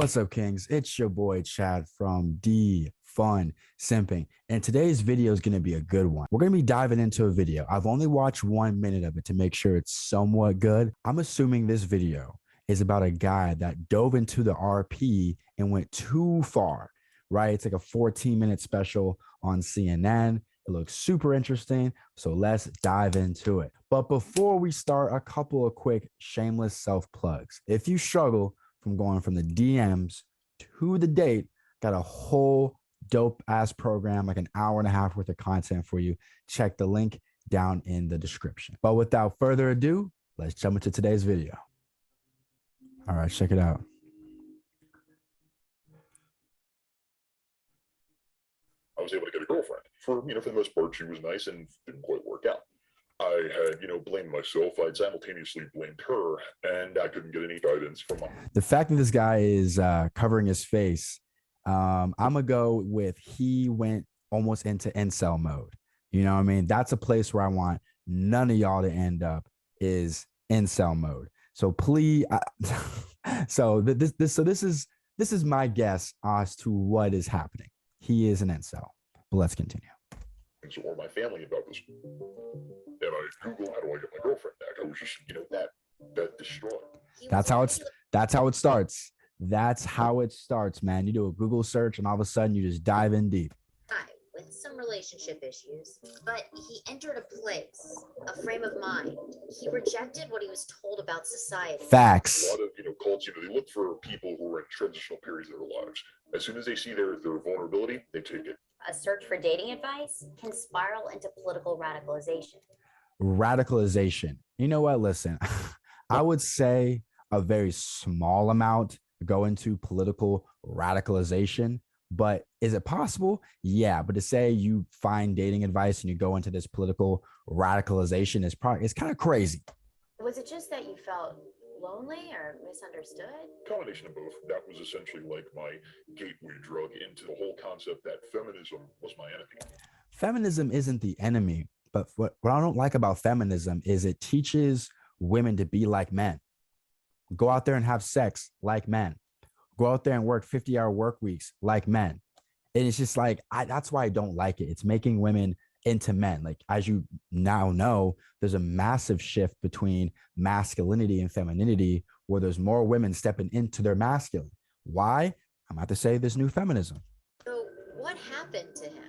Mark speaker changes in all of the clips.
Speaker 1: What's up, Kings? It's your boy Chad from D Fun Simping, and today's video is going to be a good one. We're going to be diving into a video. I've only watched 1 minute of it to make sure it's somewhat good. I'm assuming this video is about a guy that dove into the RP and went too far, right? It's like a 14-minute special on CNN. It looks super interesting, so let's dive into it. But before we start, a couple of quick shameless self plugs. If you struggle from going from the DMs to the date, got a whole dope ass program, like an hour and a half worth of content for you. Check the link down in the description. But without further ado, let's jump into today's video. All right, check it out.
Speaker 2: I was able to get a girlfriend. For the most part, she was nice and didn't quite work out. I had, blamed myself. I'd simultaneously blamed her, and I couldn't get any guidance from her.
Speaker 1: The fact that this guy is covering his face, I'm gonna go with he went almost into incel mode. You know what I mean? That's a place where I want none of y'all to end up, is incel mode. So please, this is my guess as to what is happening. He is an incel, but let's continue.
Speaker 2: Or my family about this. And I Google, how do I get my girlfriend back? I was just, that distraught.
Speaker 1: That's how it starts. That's how it starts, man. You do a Google search and all of a sudden you just dive in deep.
Speaker 3: Guy with some relationship issues, but he entered a place, a frame of mind. He rejected what he was told about society.
Speaker 1: Facts.
Speaker 2: A lot of cults, they look for people who are in transitional periods of their lives. As soon as they see their vulnerability, they take it.
Speaker 4: A search for dating advice can spiral into political radicalization.
Speaker 1: Radicalization. You know what? Listen, I would say a very small amount go into political radicalization, but is it possible? Yeah. But to say you find dating advice and you go into this political radicalization it's kind of crazy.
Speaker 4: Was it just that you felt lonely or misunderstood?
Speaker 2: Combination of both. That was essentially like my gateway drug into the whole concept that feminism was my enemy.
Speaker 1: Feminism isn't the enemy, but what I don't like about feminism is it teaches women to be like men. Go out there and have sex like men. Go out there and work 50-hour work weeks like men. And it's just like, that's why I don't like it. It's making women into men. Like, as you now know, there's a massive shift between masculinity and femininity, where there's more women stepping into their masculine. Why? I'm about to say this new feminism.
Speaker 3: So what happened to him?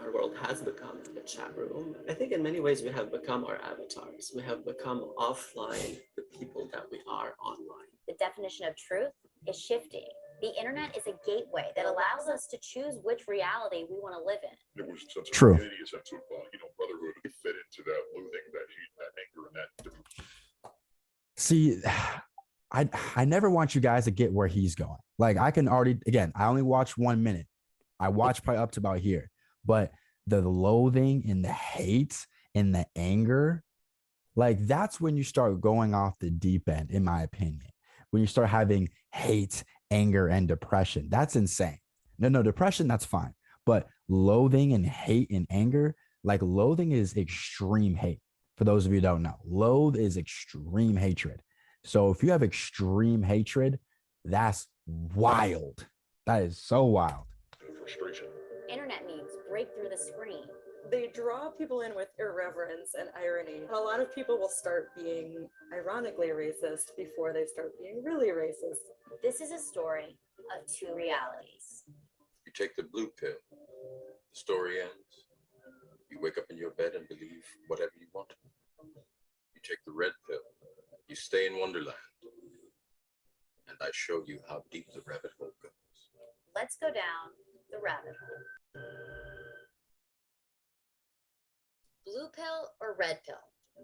Speaker 5: Our world has become a chat room. I think in many ways we have become our avatars. We have become offline the people that we are online.
Speaker 4: The definition of truth is shifting. The internet is a gateway that allows us to choose which reality we want to live in.
Speaker 2: It was a sense of
Speaker 1: True.
Speaker 2: community, a sense of brotherhood. It fit into that loathing, that hate, that anger, and that.
Speaker 1: See, I never want you guys to get where he's going. Like, I can already, again, I only watched 1 minute. I watched probably up to about here, but the loathing and the hate and the anger, like, that's when you start going off the deep end, in my opinion. When you start having hate, anger, and depression, that's insane. No, depression, that's fine. But loathing and hate and anger, like, loathing is extreme hate. For those of you who don't know, loathe is extreme hatred. So if you have extreme hatred, that's wild. That is so wild.
Speaker 2: Frustration.
Speaker 4: Internet memes break through the screen.
Speaker 6: They draw people in with irreverence and irony. A lot of people will start being ironically racist before they start being really racist.
Speaker 4: This is a story of two realities.
Speaker 7: You take the blue pill, the story ends. You wake up in your bed and believe whatever you want. You take the red pill, you stay in Wonderland, and I show you how deep the rabbit hole goes.
Speaker 4: Let's go down the rabbit hole.
Speaker 3: Blue pill or red pill?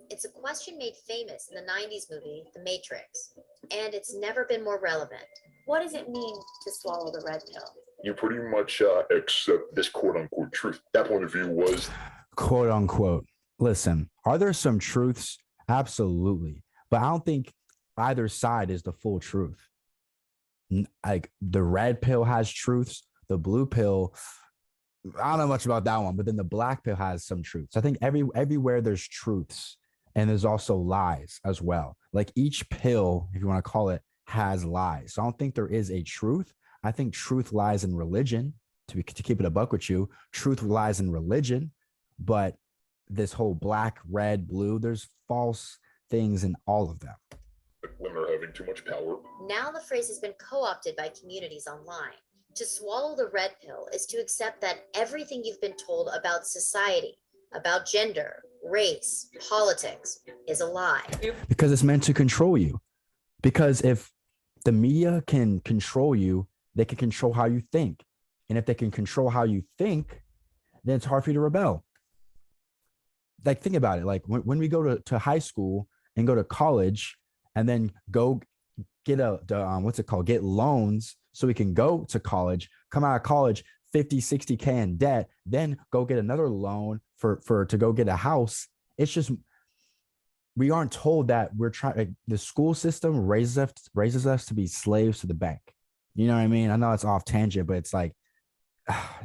Speaker 3: It's a question made famous in the 90s movie, The Matrix, and it's never been more relevant.
Speaker 4: What does it mean to swallow the red pill?
Speaker 2: You pretty much accept this quote-unquote truth. That point of view was
Speaker 1: Quote unquote. Listen, are there some truths? Absolutely. But I don't think either side is the full truth. Like, the red pill has truths. The blue pill, I don't know much about that one, but then the black pill has some truths. I think everywhere there's truths, and there's also lies as well. Like, each pill, if you want to call it, has lies. So I don't think there is a truth. I think truth lies in religion. To keep it a buck with you, truth lies in religion, but this whole black, red, blue, there's false things in all of them.
Speaker 2: Women are having too much power.
Speaker 3: Now the phrase has been co-opted by communities online. To swallow the red pill is to accept that everything you've been told about society, about gender, race, politics is a lie.
Speaker 1: Because it's meant to control you. Because if the media can control you, they can control how you think. And if they can control how you think, then it's hard for you to rebel. Like, think about it. Like when we go to high school and go to college and then go get get loans so we can go to college, come out of college, 50, 60K in debt, then go get another loan to go get a house. It's just, we aren't told that we're trying, like, the school system raises us to be slaves to the bank. You know what I mean? I know it's off tangent, but it's like,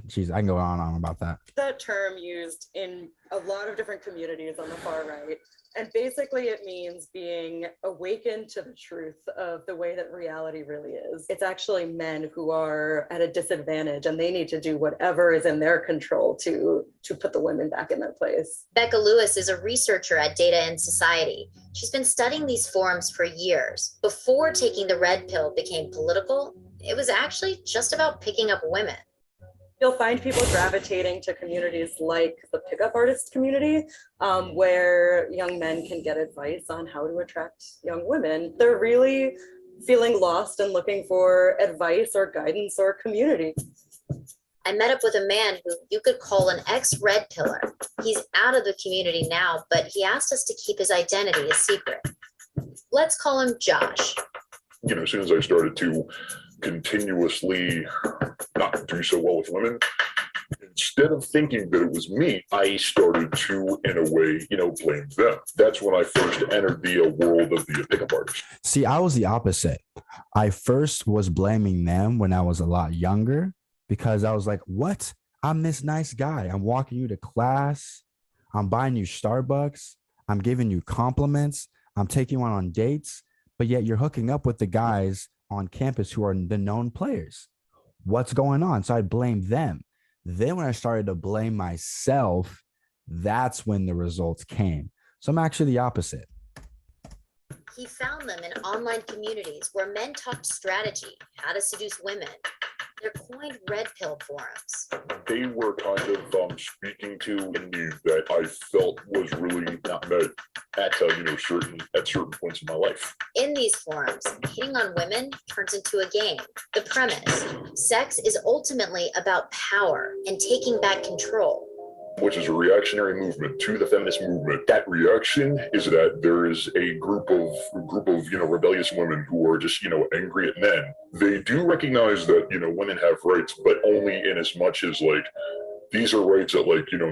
Speaker 1: geez, I can go on and on about that.
Speaker 6: That term used in a lot of different communities on the far right. And basically it means being awakened to the truth of the way that reality really is. It's actually men who are at a disadvantage and they need to do whatever is in their control to put the women back in their place.
Speaker 3: Becca Lewis is a researcher at Data and Society. She's been studying these forums for years. Before taking the red pill became political, it was actually just about picking up women.
Speaker 6: You'll find people gravitating to communities like the pickup artist community, where young men can get advice on how to attract young women. They're really feeling lost and looking for advice or guidance or community.
Speaker 3: I met up with a man who you could call an ex-red pillar. He's out of the community now, but he asked us to keep his identity a secret. Let's call him Josh.
Speaker 2: You know, as soon as I started to continuously not do so well with women, instead of thinking that it was me, I started to, in a way, blame them. That's when I first entered the world of the pickup artist.
Speaker 1: See, I was the opposite. I first was blaming them when I was a lot younger, because I was like, what? I'm this nice guy. I'm walking you to class. I'm buying you Starbucks. I'm giving you compliments. I'm taking you on dates. But yet you're hooking up with the guys on campus who are the known players. What's going on? So I blamed them. Then when I started to blame myself, that's when the results came. So I'm actually the opposite.
Speaker 3: He found them in online communities where men talked strategy, how to seduce women. They're coined red pill forums.
Speaker 2: They were kind of speaking to a need that I felt was really not met at certain points in my life.
Speaker 3: In these forums, hitting on women turns into a game. The premise: sex is ultimately about power and taking back control,
Speaker 2: which is a reactionary movement to the feminist movement. That reaction is that there is a group of rebellious women who are just angry at men. They do recognize that women have rights, but only in as much as these are rights that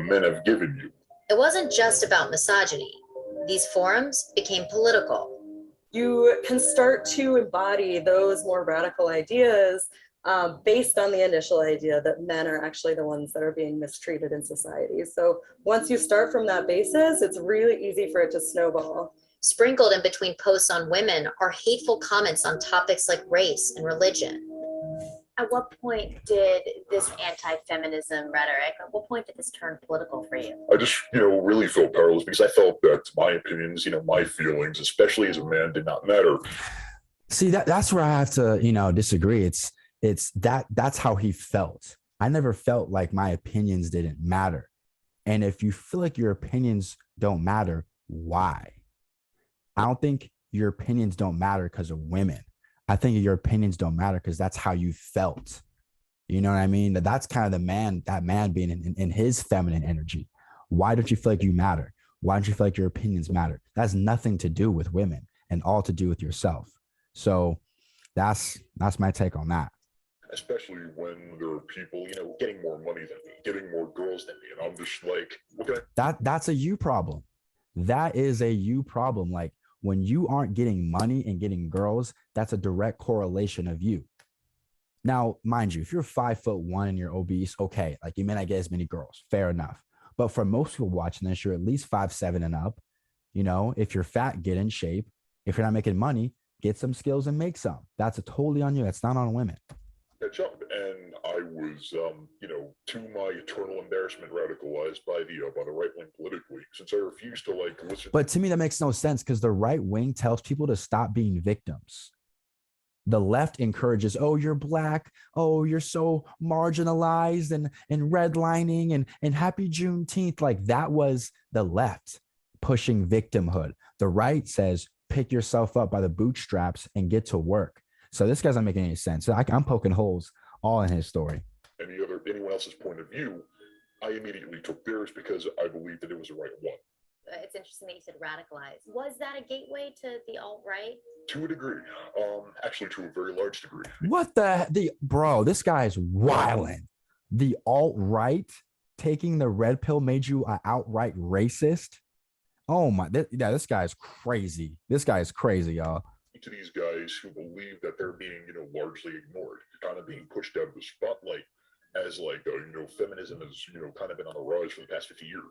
Speaker 2: men have given you.
Speaker 3: It wasn't just about misogyny. These forums became political.
Speaker 6: You can start to embody those more radical ideas based on the initial idea that men are actually the ones that are being mistreated in society. So once you start from that basis, it's really easy for it to snowball.
Speaker 3: Sprinkled in between posts on women are hateful comments on topics like race and religion.
Speaker 4: At what point did this anti-feminism rhetoric, at what point did this turn political for you?
Speaker 2: I just, really felt powerless because I felt that my opinions, my feelings, especially as a man, did not matter.
Speaker 1: See, that's where I have to, disagree. That's how he felt. I never felt like my opinions didn't matter. And if you feel like your opinions don't matter, why? I don't think your opinions don't matter because of women. I think your opinions don't matter because that's how you felt. You know what I mean? That's kind of that man being in his feminine energy. Why don't you feel like you matter? Why don't you feel like your opinions matter? That's nothing to do with women and all to do with yourself. So that's my take on that.
Speaker 2: Especially when there are people, getting more money than me, getting more girls than me. And I'm just like, okay.
Speaker 1: That's a you problem. That is a you problem. Like, when you aren't getting money and getting girls, that's a direct correlation of you. Now, mind you, if you're 5'1" and you're obese, okay, you may not get as many girls, fair enough. But for most people watching this, you're at least 5'7" and up. If you're fat, get in shape. If you're not making money, get some skills and make some. That's totally on you. That's not on women.
Speaker 2: Catch up, and I was, to my eternal embarrassment, radicalized by the right wing politically, since I refused to listen.
Speaker 1: But to me, that makes no sense because the right wing tells people to stop being victims. The left encourages, oh, you're black, oh, you're so marginalized and redlining and happy Juneteenth. Like that was the left pushing victimhood. The right says, pick yourself up by the bootstraps and get to work. So this guy's not making any sense. I'm poking holes all in his story.
Speaker 2: Anyone else's point of view, I immediately took theirs because I believed that it was the right one.
Speaker 4: It's interesting that you said radicalized. Was that a gateway to the alt-right?
Speaker 2: To a degree, actually to a very large degree.
Speaker 1: What bro, this guy's wilding. The alt-right taking the red pill made you an outright racist? Oh my, this guy's crazy. This guy is crazy, y'all.
Speaker 2: To these guys who believe that they're being, largely ignored, kind of being pushed out of the spotlight as feminism has, kind of been on the rise for the past 50 years.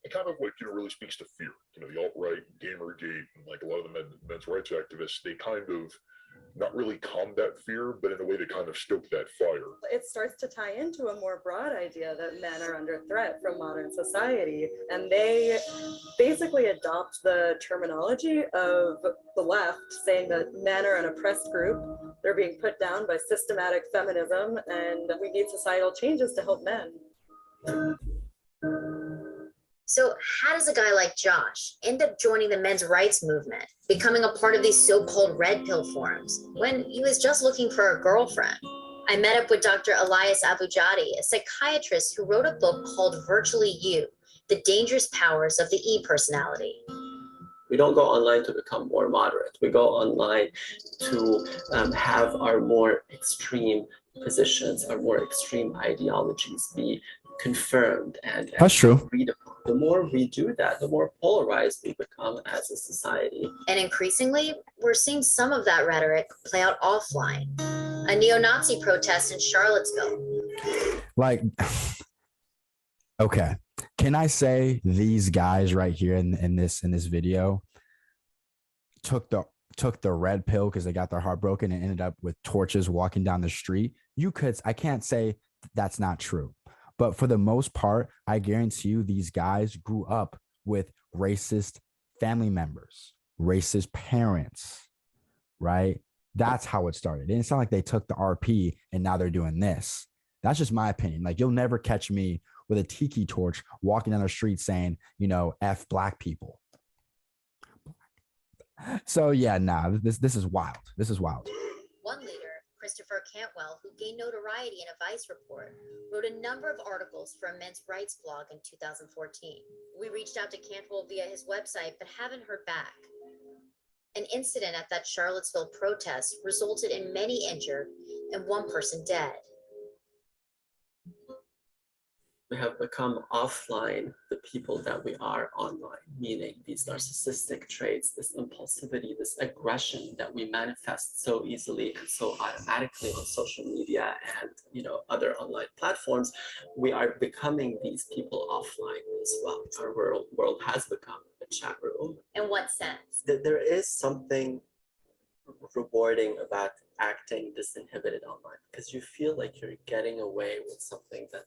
Speaker 2: It kind of really speaks to fear. The alt-right, Gamergate, and a lot of the men's rights activists, they kind of not really combat fear, but in a way to kind of stoke that fire.
Speaker 6: It starts to tie into a more broad idea that men are under threat from modern society. And they basically adopt the terminology of the left, saying that men are an oppressed group. They're being put down by systematic feminism, and we need societal changes to help men.
Speaker 3: So how does a guy like Josh end up joining the men's rights movement, becoming a part of these so-called red pill forums, when he was just looking for a girlfriend? I met up with Dr. Elias Abujadi, a psychiatrist who wrote a book called Virtually You, The Dangerous Powers of the E-Personality.
Speaker 5: We don't go online to become more moderate. We go online to have our more extreme positions, our more extreme ideologies be confirmed and
Speaker 1: that's true.
Speaker 5: Agreed upon. The more we do that, the more polarized we become as a society.
Speaker 3: And increasingly, we're seeing some of that rhetoric play out offline. A neo-Nazi protest in Charlottesville.
Speaker 1: Okay. Can I say these guys right here in this video took the red pill because they got their heart broken and ended up with torches walking down the street? I can't say that's not true. But for the most part, I guarantee you these guys grew up with racist family members, racist parents, right? That's how it started. It didn't sound like they took the RP and now they're doing this. That's just my opinion. You'll never catch me with a tiki torch walking down the street saying, F black people. So yeah, this is wild. This is wild.
Speaker 3: One leader, Christopher Cantwell, who gained notoriety in a Vice report, wrote a number of articles for a men's rights blog in 2014. We reached out to Cantwell via his website, but haven't heard back. An incident at that Charlottesville protest resulted in many injured and one person dead.
Speaker 5: We have become offline the people that we are online, meaning these narcissistic traits, this impulsivity, this aggression that we manifest so easily and so automatically on social media and other online platforms. We are becoming these people offline as well. Our world has become a chat room.
Speaker 4: In what sense?
Speaker 5: There is something rewarding about acting disinhibited online because you feel like you're getting away with something that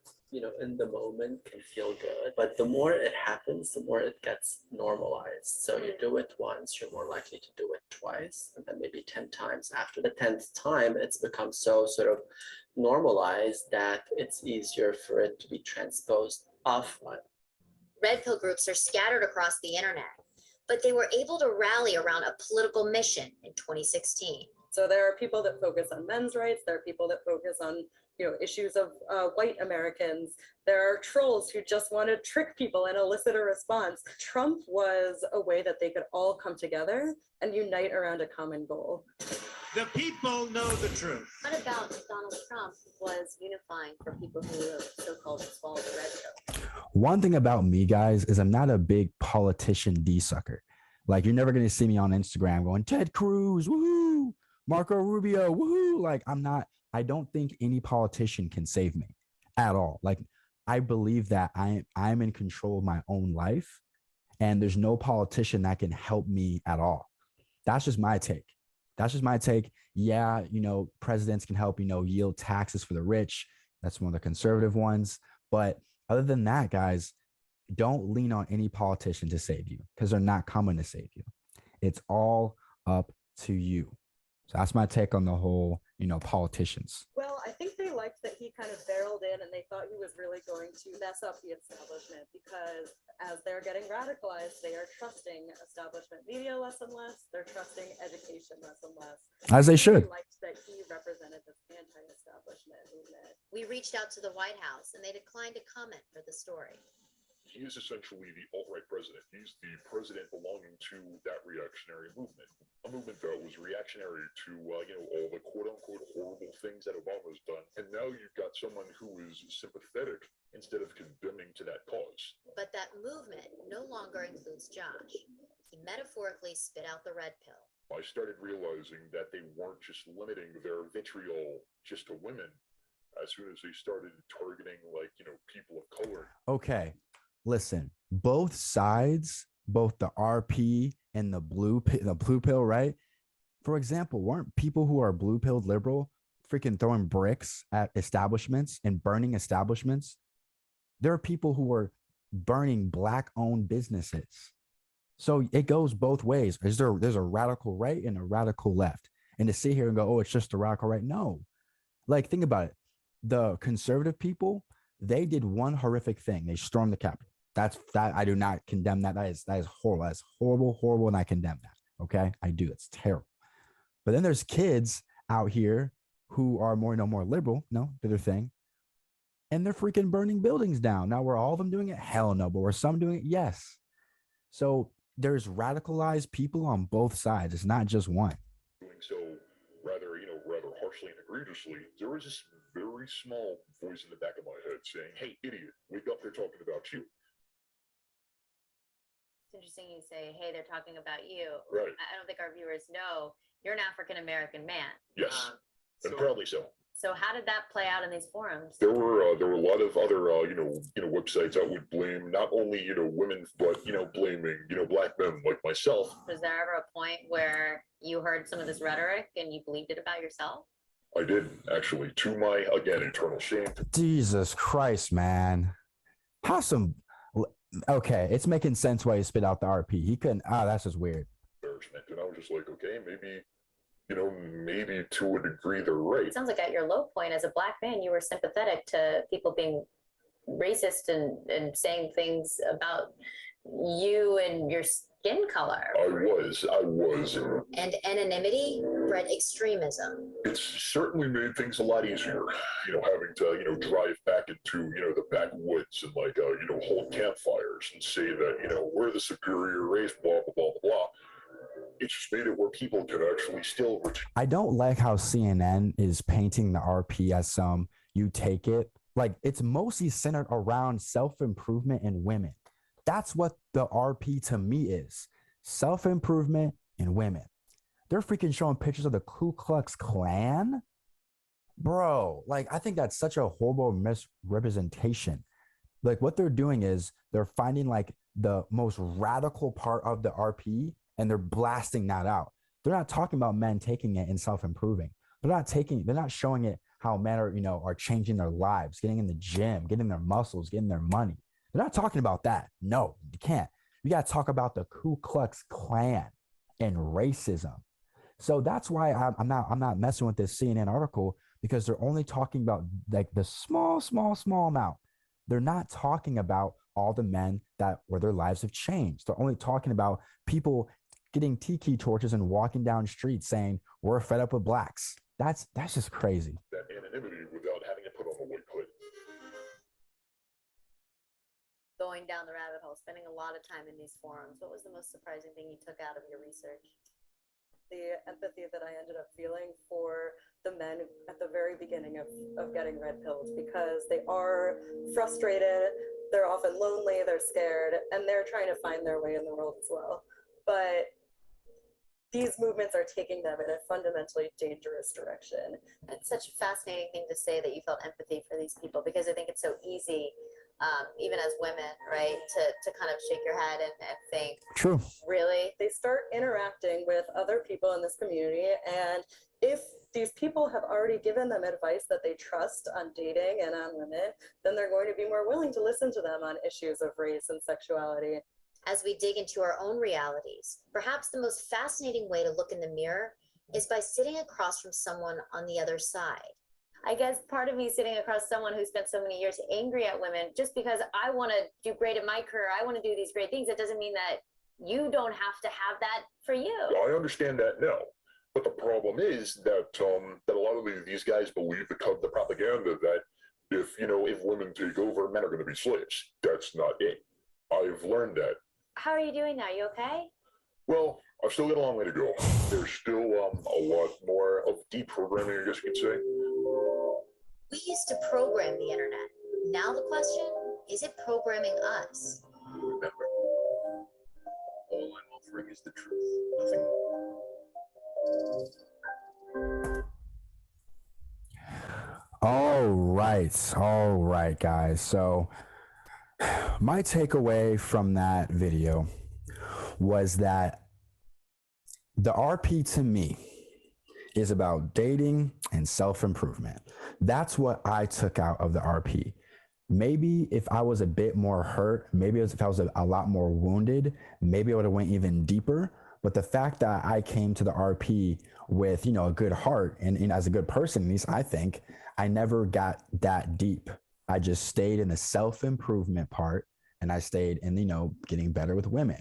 Speaker 5: in the moment can feel good, but the more it happens, the more it gets normalized. So you do it once, you're more likely to do it twice, and then maybe 10 times. After the 10th time, it's become so sort of normalized that it's easier for it to be transposed offline.
Speaker 3: Red pill groups are scattered across the internet, but they were able to rally around a political mission in 2016.
Speaker 6: So there are people that focus on men's rights. There are people that focus on issues of white Americans. There are trolls who just want to trick people and elicit a response. Trump was a way that they could all come together and unite around a common goal.
Speaker 8: The people know the truth.
Speaker 4: What about Donald Trump was unifying for people who so-called swallow the red pill?
Speaker 1: One thing about me, guys, is I'm not a big politician D-sucker. You're never going to see me on Instagram going, Ted Cruz, woohoo, Marco Rubio, woohoo. I don't think any politician can save me at all. I believe that I'm in control of my own life and there's no politician that can help me at all. That's just my take. That's just my take. Yeah, presidents can help, yield taxes for the rich. That's one of the conservative ones. But other than that, guys, don't lean on any politician to save you, because they're not coming to save you. It's all up to you. So that's my take on the whole, politicians.
Speaker 6: Well, I think they liked that he kind of barreled in and they thought he was really going to mess up the establishment, because as they're getting radicalized, they are trusting establishment media less and less. They're trusting education less and less.
Speaker 1: As they should.
Speaker 6: They liked that he represented this anti-establishment movement.
Speaker 3: We reached out to the White House and they declined to comment for the story.
Speaker 2: He is essentially the alt-right president. He's the president belonging to that reactionary movement, a movement that was reactionary to, all the quote-unquote horrible things that Obama's done. And now you've got someone who is sympathetic instead of condemning to that cause.
Speaker 3: But that movement no longer includes Josh. He metaphorically spit out the red pill.
Speaker 2: I started realizing that they weren't just limiting their vitriol just to women as soon as they started targeting, people of color.
Speaker 1: Okay. Listen, both sides, both the RP and the blue pill, right? For example, weren't people who are blue pilled liberal freaking throwing bricks at establishments and burning establishments? There are people who are burning Black owned businesses. So it goes both ways. There's a radical right and a radical left. And to sit here and go, oh, it's just the radical right. No, think about it. The conservative people, they did one horrific thing. They stormed the Capitol. That I do not condemn that. That is horrible. That's horrible, and I condemn that. Okay, I do. It's terrible. But then there's kids out here who are more liberal. No, do their thing, and they're freaking burning buildings down. Now, were all of them doing it? Hell no. But were some doing it? Yes. So there's radicalized people on both sides. It's not just one.
Speaker 2: Doing so rather harshly and egregiously, there was this very small voice in the back of my head saying, "Hey, idiot, wake up! They're talking about you."
Speaker 4: It's interesting you say, hey, they're talking about you.
Speaker 2: Right.
Speaker 4: I don't think our viewers know you're an African-American man.
Speaker 2: Yes, and proudly so.
Speaker 4: So how did that play out in these forums?
Speaker 2: There were a lot of other websites that would blame not only women but blaming Black men like myself.
Speaker 4: Was there ever a point where you heard some of this rhetoric and you believed it about yourself?
Speaker 2: I did, actually, to my eternal shame.
Speaker 1: Jesus Christ, man. Okay, it's making sense why he spit out the RP. He couldn't. That's just weird.
Speaker 2: Embarrassment, and I was just like, okay, maybe to a degree they're right.
Speaker 4: It sounds like at your low point as a Black man, you were sympathetic to people being racist and saying things about you and your skin color.
Speaker 2: I was.
Speaker 3: And anonymity bred extremism.
Speaker 2: It's certainly made things a lot easier, having to, drive back into, the backwoods and hold campfires and say that, we're the superior race, blah, blah, blah, blah. It's just made it where people can actually still.
Speaker 1: I don't like how CNN is painting the RP as you take it. It's mostly centered around self-improvement in women. That's what the RP to me is. Self-improvement in women. They're freaking showing pictures of the Ku Klux Klan. Bro, I think that's such a horrible misrepresentation. What they're doing is they're finding the most radical part of the RP and they're blasting that out. They're not talking about men taking it and self-improving. They're not showing it how men are changing their lives, getting in the gym, getting their muscles, getting their money. They're not talking about that. No, you can't. You got to talk about the Ku Klux Klan and racism. So that's why I'm not messing with this CNN article, because they're only talking about the small amount. They're not talking about all the men where their lives have changed. They're only talking about people getting tiki torches and walking down streets saying, we're fed up with Blacks. That's just crazy.
Speaker 2: That anonymity without having to put on a white hood.
Speaker 4: Going down the rabbit hole, spending a lot of time in these forums, what was the most surprising thing you took out of your research?
Speaker 6: The empathy that I ended up feeling for the men at the very beginning of getting red pilled, because they are frustrated, they're often lonely, they're scared, and they're trying to find their way in the world as well. But these movements are taking them in a fundamentally dangerous direction.
Speaker 4: It's such a fascinating thing to say, that you felt empathy for these people, because I think it's so easy even as women, right? To kind of shake your head and think,
Speaker 1: True.
Speaker 4: really?
Speaker 6: They start interacting with other people in this community, and if these people have already given them advice that they trust on dating and on women, then they're going to be more willing to listen to them on issues of race and sexuality.
Speaker 3: As we dig into our own realities, perhaps the most fascinating way to look in the mirror is by sitting across from someone on the other side.
Speaker 4: I guess part of me sitting across someone who spent so many years angry at women, just because I want to do great in my career, I want to do these great things, it doesn't mean that you don't have to have that for you.
Speaker 2: I understand that now. But the problem is that that a lot of these guys believe the propaganda that if women take over, men are going to be slaves. That's not it. I've learned that.
Speaker 4: How are you doing now? You okay?
Speaker 2: Well, I've still got a long way to go. There's still a lot more of deprogramming, I guess you could say.
Speaker 3: We used to program the internet. Now the question, is it programming us?
Speaker 7: Remember, all I'm offering is the truth, nothing more.
Speaker 1: All right, guys. So my takeaway from that video was that the RP to me is about dating and self-improvement. That's what I took out of the RP. Maybe if I was a bit more hurt, maybe if I was a lot more wounded, maybe I would have went even deeper. But the fact that I came to the RP with, a good heart and as a good person, at least I think, I never got that deep. I just stayed in the self-improvement part, and I stayed in, getting better with women.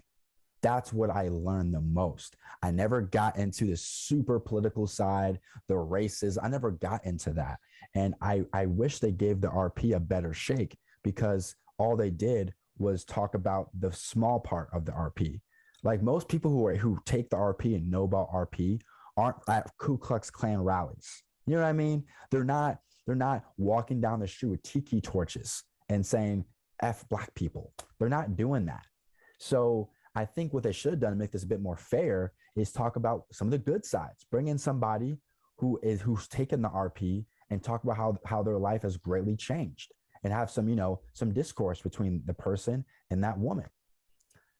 Speaker 1: That's what I learned the most. I never got into the super political side, the races. I never got into that. And I wish they gave the RP a better shake, because all they did was talk about the small part of the RP. Like most people who take the RP and know about RP aren't at Ku Klux Klan rallies. You know what I mean? They're not walking down the street with tiki torches and saying F black people. They're not doing that. So I think what they should have done to make this a bit more fair is talk about some of the good sides. Bring in somebody who's taken the RP and talk about how their life has greatly changed, and have some discourse between the person and that woman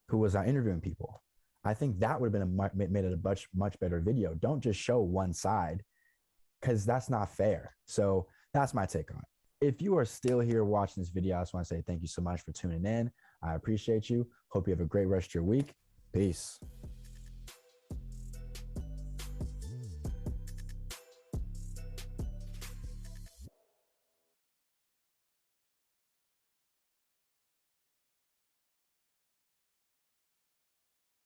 Speaker 1: who was interviewing people. I think that would have made it a much better video. Don't just show one side, because that's not fair. So that's my take on it. If you are still here watching this video, I just want to say thank you so much for tuning in. I appreciate you. Hope you have a great rest of your week. Peace.